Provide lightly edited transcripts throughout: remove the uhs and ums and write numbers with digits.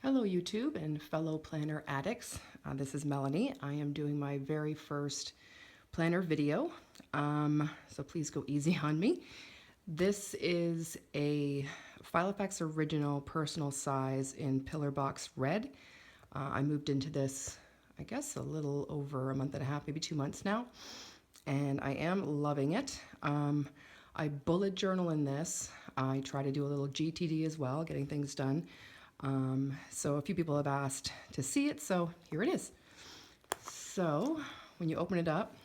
Hello YouTube and fellow planner addicts. This is Melanie. I am doing my very first planner video, so please go easy on me. This is a Filofax Original Personal Size in Pillar Box Red. I moved into this, I guess, a little over a month and a half, maybe 2 months now, and I am loving it. I bullet journal in this. I try to do a little GTD as well, getting things done. So a few people have asked to see it, so here it is. So when you open it up,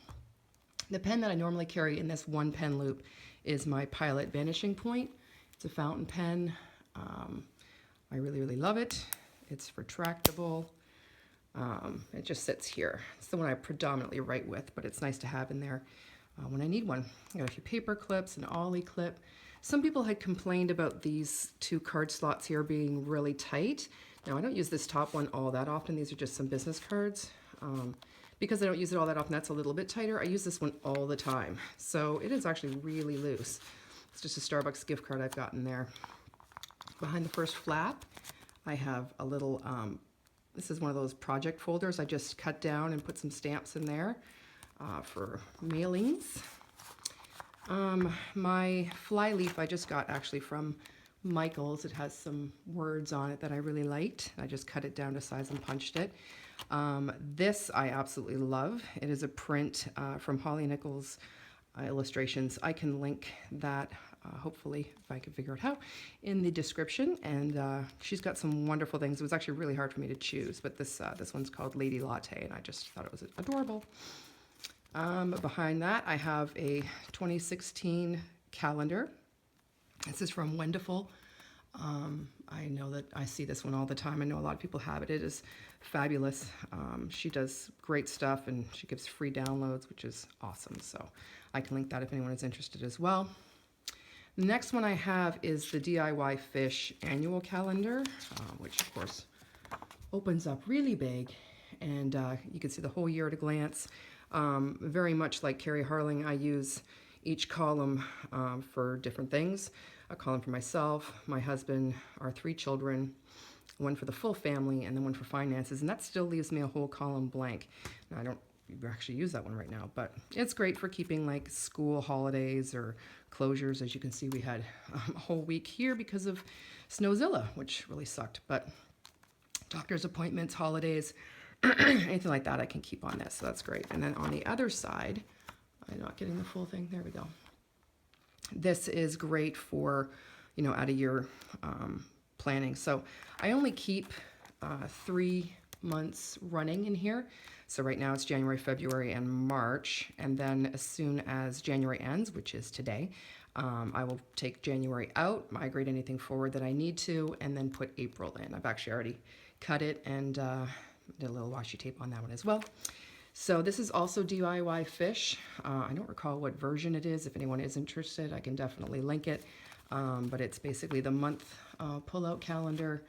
the pen that I normally carry in this one pen loop is my Pilot Vanishing Point. It's a fountain pen. I really love it. It's retractable. It just sits here. It's the one I predominantly write with, but it's nice to have in there when I need one. I got a few paper clips, an ollie clip. Some people had complained about these two card slots here being really tight. Now, I don't use this top one all that often. These are just some business cards. Because I don't use it all that often, that's a little bit tighter. I use this one all the time. So it is actually really loose. It's just a Starbucks gift card I've gotten there. Behind the first flap, I have a little, this is one of those project folders I just cut down and put some stamps in there for mailings. My fly leaf I just got actually from Michael's. It has some words on it that I really liked. I just cut it down to size and punched it. This I absolutely love. It is a print from Holly Nichols Illustrations. I can link that, hopefully, if I can figure out how, in the description. And she's got some wonderful things. It was actually really hard for me to choose, but this one's called Lady Latte, and I just thought it was adorable. Behind that, I have a 2016 calendar. This is from Wonderful. I know that I see this one all the time. I know a lot of people have it. It is fabulous. She does great stuff, and she gives free downloads, which is awesome. So I can link that if anyone is interested as well. The next one I have is the DIY Fish annual calendar, which of course opens up really big, and you can see the whole year at a glance. Very much like Carrie Harling, I use each column for different things. A column for myself, my husband, our 3 children, one for the full family, and then one for finances, and that still leaves me a whole column blank. Now, I don't actually use that one right now, but it's great for keeping like school holidays or closures. As you can see, we had a whole week here because of Snowzilla, which really sucked, but doctor's appointments, holidays, anything like that I can keep on this, so that's great. And then on the other side, I'm not getting the full thing, there we go. This is great for, you know, out of year planning. So I only keep 3 months running in here. So right now it's January, February, and March. And then as soon as January ends, which is today, I will take January out, migrate anything forward that I need to, and then put April in. I've actually already cut it and did a little washi tape on that one as well. So this is also DIY Fish. I don't recall what version it is. If anyone is interested, I can definitely link it. But it's basically the month pull-out calendar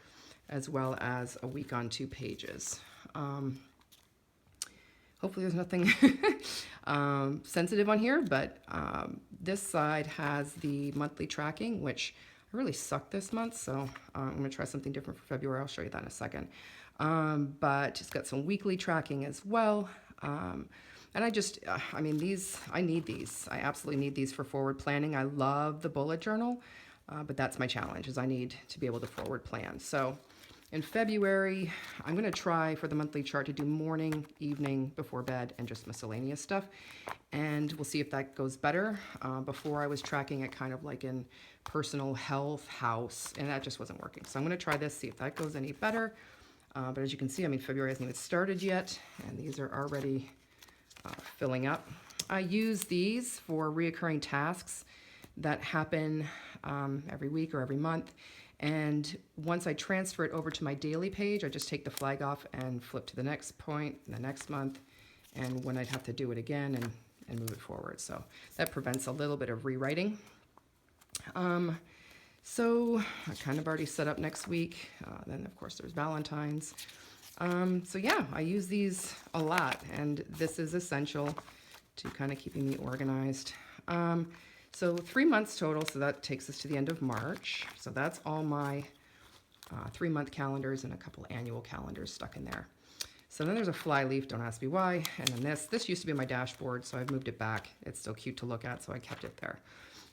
as well as a week on 2 pages. Hopefully there's nothing sensitive on here, but this side has the monthly tracking, which I really sucked this month, so I'm going to try something different for February. I'll show you that in a second. But it's got some weekly tracking as well. And I mean, I need these. I absolutely need these for forward planning. I love the bullet journal, but that's my challenge, is I need to be able to forward plan. So in February, I'm going to try for the monthly chart to do morning, evening, before bed, and just miscellaneous stuff. And we'll see if that goes better. Before I was tracking it kind of like in personal health, house, and that just wasn't working. So I'm going to try this, see if that goes any better. But as you can see, I mean, February hasn't even started yet, and these are already filling up. I use these for reoccurring tasks that happen every week or every month. And once I transfer it over to my daily page, I just take the flag off and flip to the next point, the next month, and when I'd have to do it again and move it forward. So that prevents a little bit of rewriting. So I kind of already set up next week. Then of course there's Valentine's. So yeah, I use these a lot, and this is essential to kind of keeping me organized. So 3 months total, so that takes us to the end of March. So that's all my 3-month calendars and a couple annual calendars stuck in there. So then there's a fly leaf, don't ask me why. And then this used to be my dashboard, so I've moved it back. It's still cute to look at, so I kept it there.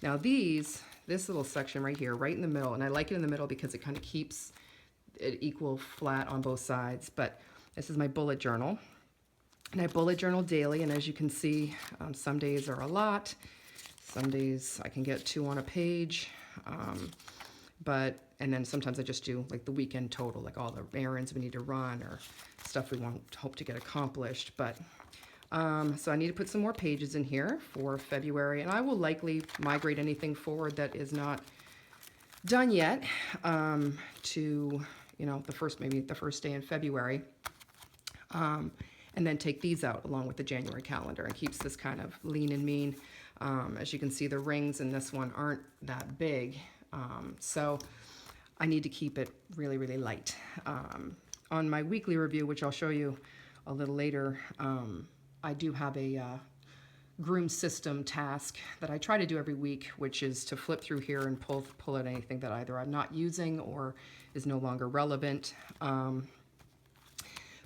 Now this little section right here, right in the middle, and I like it in the middle because it kind of keeps it equal flat on both sides, but this is my bullet journal. And I bullet journal daily, and as you can see, some days are a lot. Some days I can get 2 on a page, and then sometimes I just do like the weekend total, like all the errands we need to run or stuff we hope to get accomplished. But so I need to put some more pages in here for February, and I will likely migrate anything forward that is not done yet to, maybe the first day in February, and then take these out along with the January calendar, and keeps this kind of lean and mean. As you can see, the rings in this one aren't that big, so I need to keep it really, really light. On my weekly review, which I'll show you a little later, I do have a groom system task that I try to do every week, which is to flip through here and pull out anything that either I'm not using or is no longer relevant.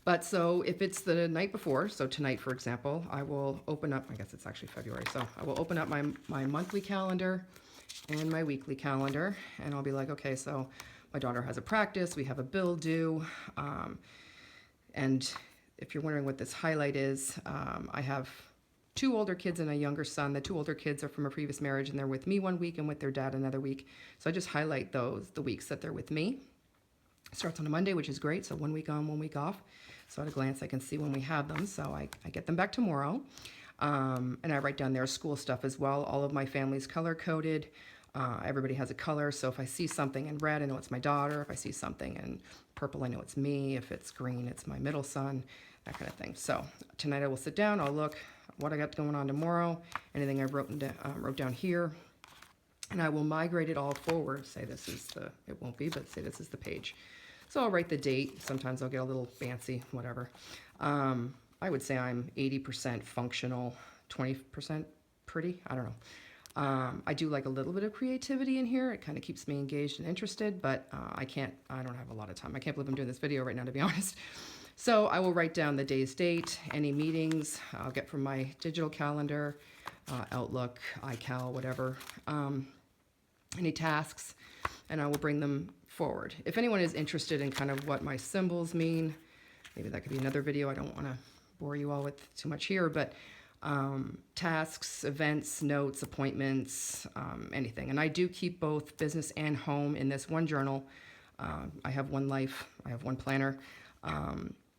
But so if it's the night before, so tonight, for example, I will open up, I guess it's actually February, so I will open up my monthly calendar and my weekly calendar, and I'll be like, okay, so my daughter has a practice, we have a bill due, and if you're wondering what this highlight is, I have 2 older kids and a younger son. The 2 older kids are from a previous marriage, and they're with me one week and with their dad another week. So I just highlight the weeks that they're with me. It starts on a Monday, which is great, so 1 week on, 1 week off. So at a glance, I can see when we have them, so I get them back tomorrow. And I write down their school stuff as well. All of my family's color-coded. Everybody has a color, so if I see something in red, I know it's my daughter. If I see something in purple, I know it's me. If it's green, it's my middle son, that kind of thing. So tonight I will sit down, I'll look what I got going on tomorrow, anything I wrote down here, and I will migrate it all forward. Say this is it won't be, but say this is the page. So I'll write the date. Sometimes I'll get a little fancy, whatever. I would say I'm 80% functional, 20% pretty. I don't know. I do like a little bit of creativity in here. It kind of keeps me engaged and interested, but I don't have a lot of time. I can't believe I'm doing this video right now, to be honest. So I will write down the day's date, any meetings I'll get from my digital calendar, Outlook, iCal, whatever, any tasks, and I will bring them forward. If anyone is interested in kind of what my symbols mean, maybe that could be another video. I don't want to bore you all with too much here, but tasks, events, notes, appointments, anything. And I do keep both business and home in this one journal. I have one life, I have one planner.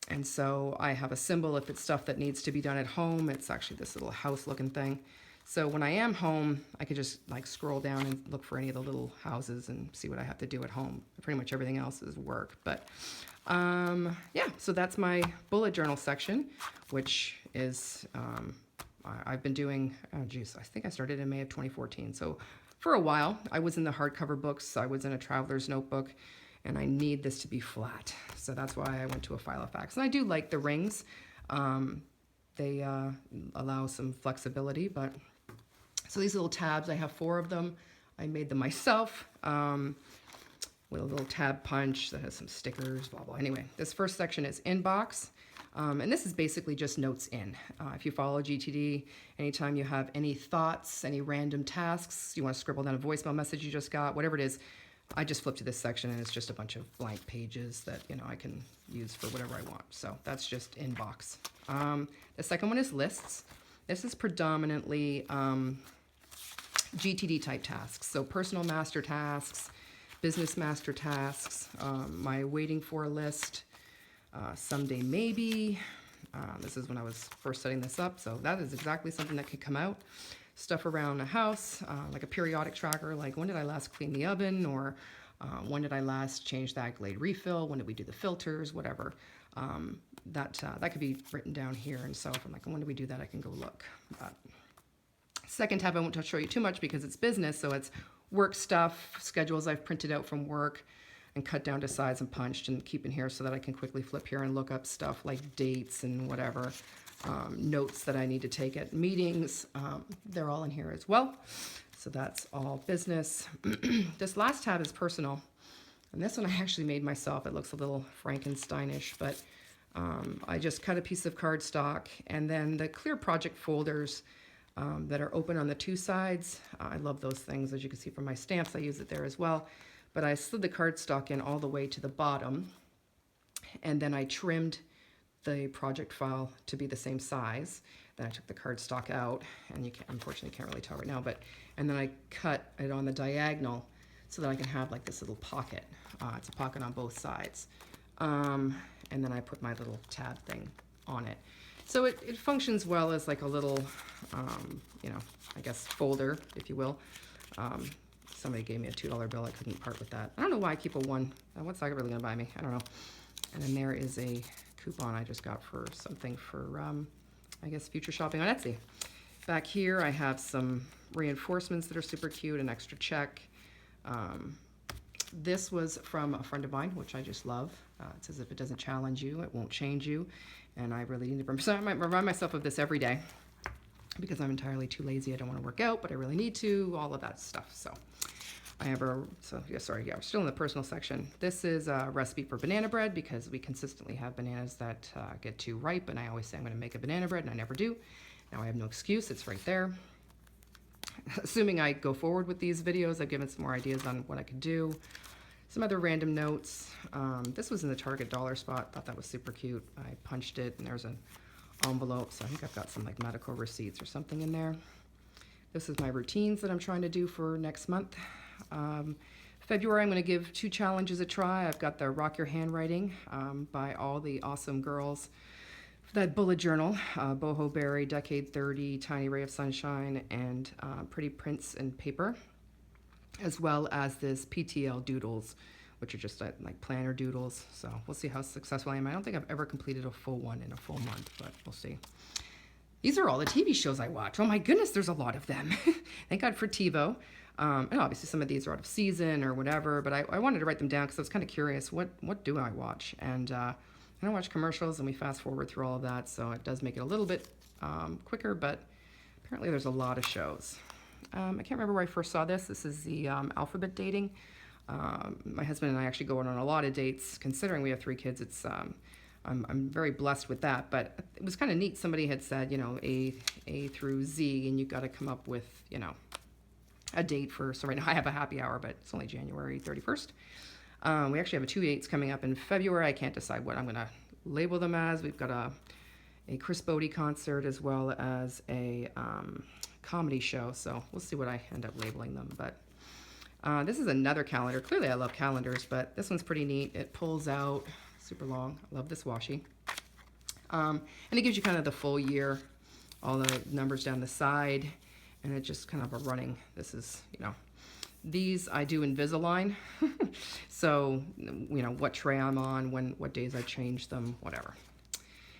And so I have a symbol if it's stuff that needs to be done at home. It's actually this little house looking thing. So when I am home, I could just like scroll down and look for any of the little houses and see what I have to do at home. Pretty much everything else is work. But yeah, so that's my bullet journal section, which is, I've been doing, I think I started in May of 2014. So for a while, I was in the hardcover books. I was in a traveler's notebook, and I need this to be flat. So that's why I went to a Filofax. And I do like the rings. They allow some flexibility, but so these little tabs, I have 4 of them. I made them myself with a little tab punch that has some stickers, blah, blah. Anyway, this first section is inbox. And this is basically just notes in. If you follow GTD, anytime you have any thoughts, any random tasks, you want to scribble down a voicemail message you just got, whatever it is, I just flip to this section and it's just a bunch of blank pages that, I can use for whatever I want. So that's just inbox. The second one is lists. This is predominantly GTD type tasks. So personal master tasks, business master tasks, my waiting for list, someday maybe. This is when I was first setting this up. So that is exactly something that could come out. Stuff around the house, like a periodic tracker, like when did I last clean the oven, or when did I last change that Glade refill, when did we do the filters, whatever. That could be written down here, and so if I'm like, when did we do that, I can go look. Second tab I won't show you too much because it's business, so it's work stuff, schedules I've printed out from work and cut down to size and punched and keep in here so that I can quickly flip here and look up stuff like dates and whatever. Notes that I need to take at meetings, they're all in here as well. So that's all business. This last tab is personal. And this one I actually made myself. It looks a little Frankensteinish, but I just cut a piece of cardstock, and then the clear project folders that are open on the two sides. I love those things. As you can see from my stamps, I use it there as well. But I slid the cardstock in all the way to the bottom, and then I trimmed the project file to be the same size. Then I took the cardstock out, and you can't, unfortunately can't really tell right now, but, and then I cut it on the diagonal so that I can have like this little pocket. It's a pocket on both sides. And then I put my little tab thing on it. So it functions well as like a little, you know, I guess folder, if you will. Somebody gave me a $2 bill. I couldn't part with that. I don't know why I keep a one. What's that really gonna buy me? I don't know. And then there is a coupon I just got for something for, I guess, future shopping on Etsy. Back here I have some reinforcements that are super cute, an extra check. This was from a friend of mine, which I just love. It says if it doesn't challenge you, it won't change you. And I really need to remind myself of this every day because I'm entirely too lazy. I don't want to work out, but I really need to, all of that stuff. So I have we're still in the personal section. This is a recipe for banana bread because we consistently have bananas that get too ripe, and I always say I'm going to make a banana bread, and I never do. Now I have no excuse. It's right there. Assuming I go forward with these videos, I've given some more ideas on what I could do. Some other random notes. This was in the Target dollar spot. Thought that was super cute. I punched it, and there's an envelope, so I think I've got some like medical receipts or something in there. This is my routines that I'm trying to do for next month. February, I'm going to give 2 challenges a try. I've got the Rock Your Handwriting by all the awesome girls. That bullet journal, Boho Berry, Decade 30, Tiny Ray of Sunshine, and Pretty Prints and Paper, as well as this PTL doodles, which are just like planner doodles. So we'll see how successful I am. I don't think I've ever completed a full one in a full month, but we'll see. These are all the TV shows I watch. Oh my goodness, there's a lot of them. Thank God for TiVo. And obviously some of these are out of season or whatever, but I wanted to write them down because I was kind of curious, what do I watch? And I don't watch commercials, and we fast forward through all of that, so it does make it a little bit quicker, but apparently there's a lot of shows. I can't remember where I first saw this. This is the alphabet dating. My husband and I actually go on a lot of dates. Considering we have 3 kids, it's I'm very blessed with that, but it was kind of neat. Somebody had said, you know, A through Z, and you've got to come up with, you know, a date for, so right now I have a happy hour, but it's only January 31st. We actually have a 2 dates coming up in February. I can't decide what I'm going to label them as. We've got a Chris Bodie concert as well as a comedy show, so we'll see what I end up labeling them. But this is another calendar. Clearly I love calendars, but this one's pretty neat. It pulls out super long. I love this washi. And it gives you kind of the full year, all the numbers down the side, and it just kind of a running. This is, you know, these I do Invisalign, so, you know, what tray I'm on, what days I change them, whatever.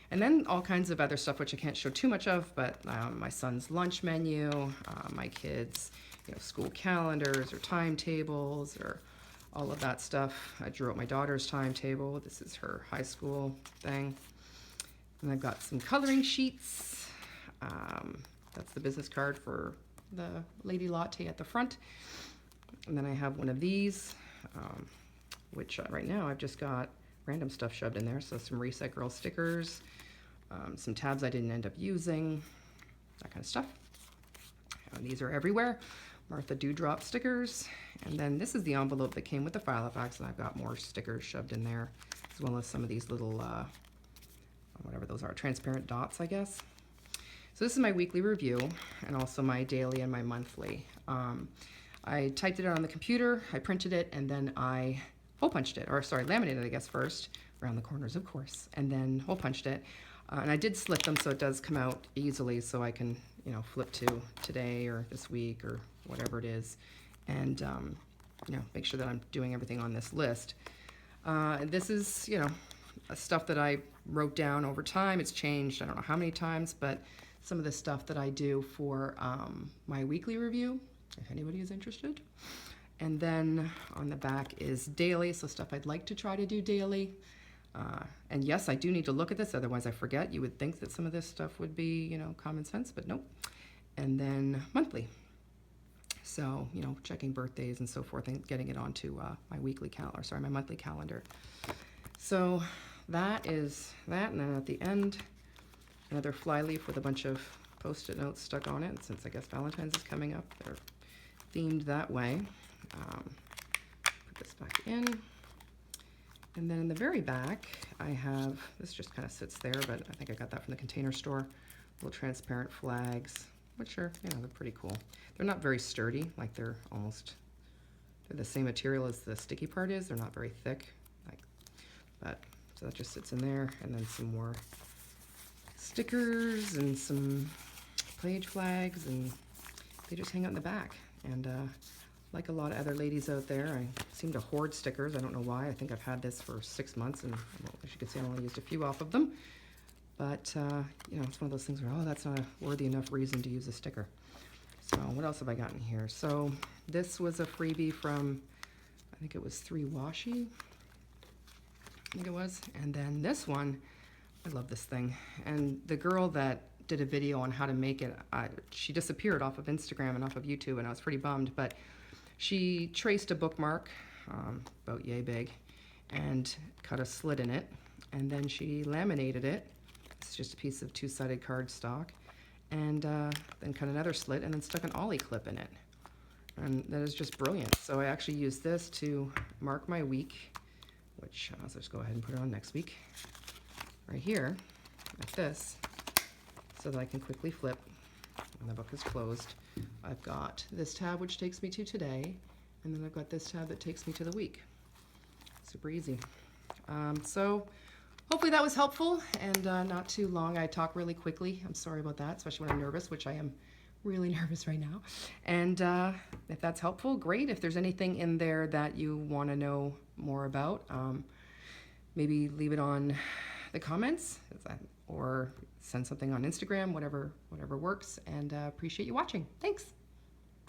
And then all kinds of other stuff, which I can't show too much of, but my son's lunch menu, my kids', you know, school calendars or timetables or all of that stuff. I drew out my daughter's timetable. This is her high school thing. And I've got some coloring sheets. That's the business card for the lady latte at the front. And then I have one of these, which right now I've just got random stuff shoved in there. So some Reset Girl stickers, some tabs I didn't end up using, that kind of stuff. And these are everywhere. Martha Dewdrop stickers. And then this is the envelope that came with the Filofax, and I've got more stickers shoved in there, as well as some of these little, whatever those are, transparent dots, I guess. So this is my weekly review, and also my daily and my monthly. I typed it out on the computer, I printed it, and then I hole punched it, or sorry, laminated it, I guess, first, around the corners, of course, and then hole punched it. And I did slip them so it does come out easily, so I can, you know, flip to today or this week or whatever it is, and, you know, make sure that I'm doing everything on this list. This is, you know, stuff that I wrote down over time. It's changed, I don't know how many times, but some of the stuff that I do for my weekly review, if anybody is interested. And then on the back is daily, so stuff I'd like to try to do daily. And yes, I do need to look at this, otherwise I forget. You would think that some of this stuff would be, you know, common sense, but nope. And then monthly. So, you know, checking birthdays and so forth and getting it onto my my monthly calendar. So that is that. And then at the end, another fly leaf with a bunch of Post-it notes stuck on it. And since I guess Valentine's is coming up, they're themed that way. Put this back in. And then in the very back, I have, this just kind of sits there, but I think I got that from the Container Store. Little transparent flags, which are, you know, they're pretty cool. They're not very sturdy, like they're the same material as the sticky part is. They're not very thick, so that just sits in there. And then some more stickers and some page flags, and they just hang out in the back. And like a lot of other ladies out there, I seem to hoard stickers. I don't know why. I think I've had this for 6 months, and well, as you can see, I only used a few off of them. But, you know, it's one of those things where, oh, that's not a worthy enough reason to use a sticker. So what else have I gotten here? So this was a freebie from, I think it was 3 Washi. I think it was. And then this one, I love this thing. And the girl that did a video on how to make it, she disappeared off of Instagram and off of YouTube, and I was pretty bummed. But she traced a bookmark, about yay big, and cut a slit in it. And then she laminated it. It's just a piece of 2-sided cardstock, and then cut another slit and then stuck an ollie clip in it. And that is just brilliant. So I actually used this to mark my week, which I'll just go ahead and put it on next week, right here, like this, so that I can quickly flip when the book is closed. I've got this tab which takes me to today, and then I've got this tab that takes me to the week. Super easy. So hopefully that was helpful and not too long. I talk really quickly. I'm sorry about that, especially when I'm nervous, which I am really nervous right now. And if that's helpful, great. If there's anything in there that you want to know more about, maybe leave it on the comments or send something on Instagram, whatever works. And appreciate you watching. Thanks.